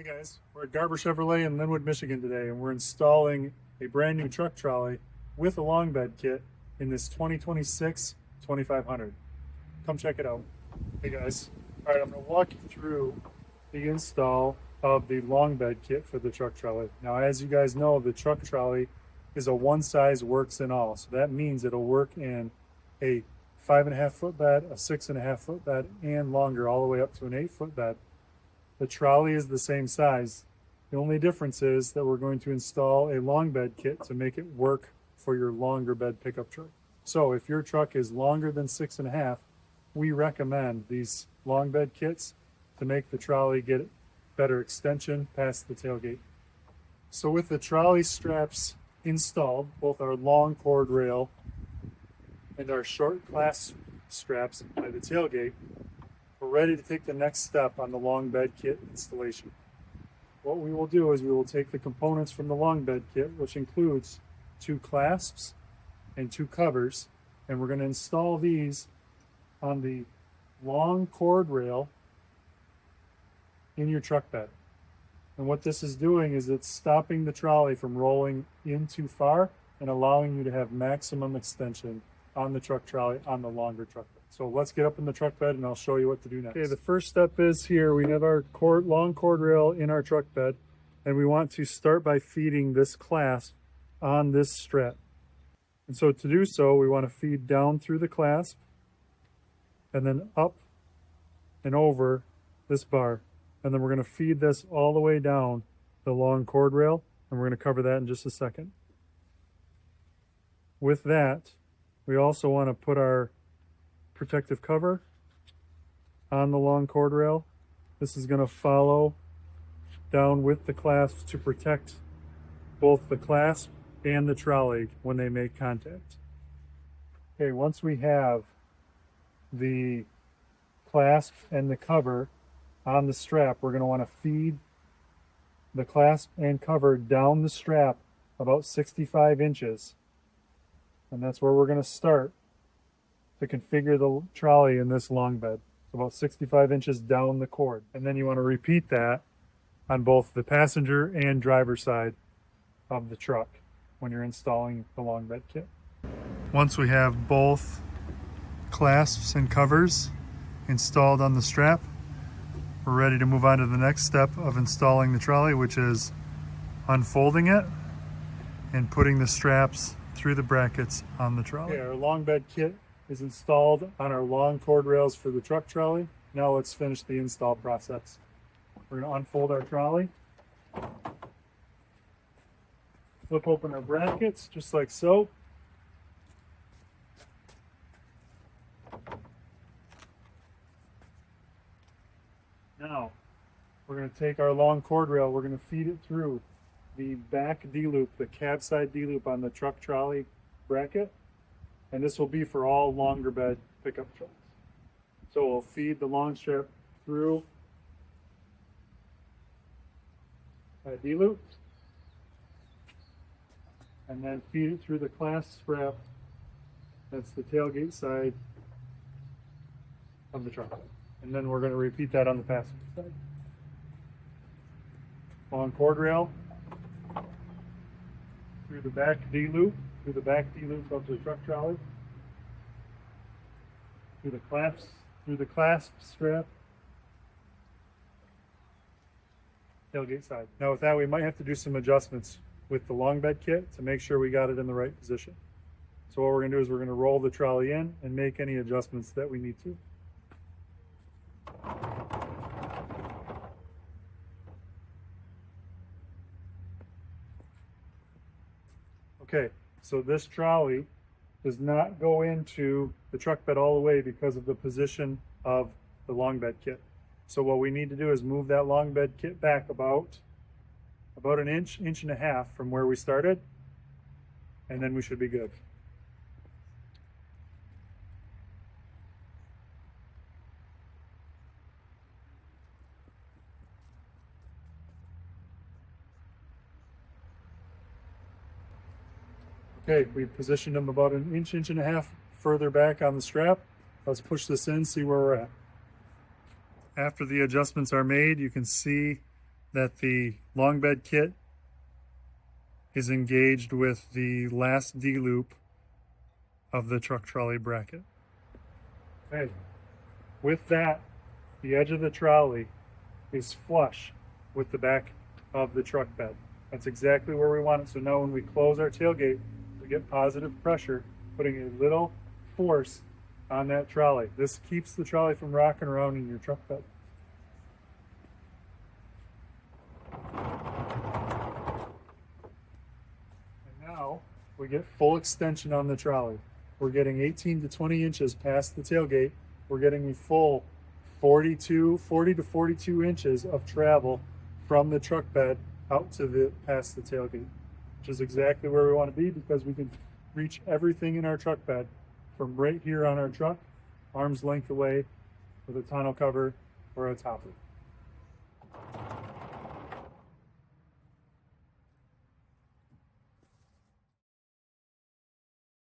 Hey guys, we're at Garber Chevrolet in Linwood, Michigan today, and we're installing a brand new truck trolley with a long bed kit in this 2026 2500. Come check it out. Hey guys, all right, I'm going to walk you through the install of the long bed kit for the truck trolley. Now, as you guys know, the truck trolley is a one size works in all. So that means it'll work in a 5.5 foot bed, a 6.5 foot bed, and longer, all the way up to an 8 foot bed. The trolley is the same size. The only difference is that we're going to install a long bed kit to make it work for your longer bed pickup truck. So if your truck is longer than 6.5, we recommend these long bed kits to make the trolley get better extension past the tailgate. So with the trolley straps installed, both our long cord rail and our short clasp straps by the tailgate, we're ready to take the next step on the long bed kit installation. What we will do is we will take the components from the long bed kit, which includes 2 clasps and 2 covers, and we're going to install these on the long cord rail in your truck bed. And what this is doing is it's stopping the trolley from rolling in too far and allowing you to have maximum extension on the truck trolley on the longer truck bed. So let's get up in the truck bed and I'll show you what to do next. Okay, the first step is here we have our long cord rail in our truck bed, and we want to start by feeding this clasp on this strap. And so to do so, we want to feed down through the clasp and then up and over this bar. And then we're going to feed this all the way down the long cord rail, and we're going to cover that in just a second. With that, we also want to put our protective cover on the long cord rail. This is going to follow down with the clasp to protect both the clasp and the trolley when they make contact. Okay, once we have the clasp and the cover on the strap, we're going to want to feed the clasp and cover down the strap about 65 inches. And that's where we're going to start to configure the trolley in this long bed. So about 65 inches down the cord. And then you want to repeat that on both the passenger and driver side of the truck when you're installing the long bed kit. Once we have both clasps and covers installed on the strap, we're ready to move on to the next step of installing the trolley, which is unfolding it and putting the straps through the brackets on the trolley. Okay, our long bed kit is installed on our long cord rails for the truck trolley. Now let's finish the install process. We're going to unfold our trolley, flip open our brackets just like so. Now we're going to take our long cord rail, we're going to feed it through the back D-loop, the cab side D-loop on the truck trolley bracket. And this will be for all longer bed pickup trucks. So we'll feed the long strap through that D-loop, and then feed it through the clasp strap. That's the tailgate side of the truck. And then we're going to repeat that on the passenger side. Long cord rail through the back D-loop, through the back D-loop of the truck trolley, through the clasp strap, tailgate side. Now with that, we might have to do some adjustments with the long bed kit to make sure we got it in the right position. So what we're going to do is we're going to roll the trolley in and make any adjustments that we need to. Okay, so this trolley does not go into the truck bed all the way because of the position of the long bed kit. So what we need to do is move that long bed kit back about an inch, inch and a half from where we started, and then we should be good. Okay, we've positioned them about an inch, inch and a half further back on the strap. Let's push this in, see where we're at. After the adjustments are made, you can see that the long bed kit is engaged with the last D-loop of the truck trolley bracket. Okay. With that, the edge of the trolley is flush with the back of the truck bed. That's exactly where we want it. So now when we close our tailgate, we get positive pressure, putting a little force on that trolley. This keeps the trolley from rocking around in your truck bed. And now we get full extension on the trolley. We're getting 18 to 20 inches past the tailgate. We're getting a full 40 to 42 inches of travel from the truck bed out to past the tailgate, which is exactly where we want to be because we can reach everything in our truck bed from right here on our truck, arm's length away with a tonneau cover or a topper.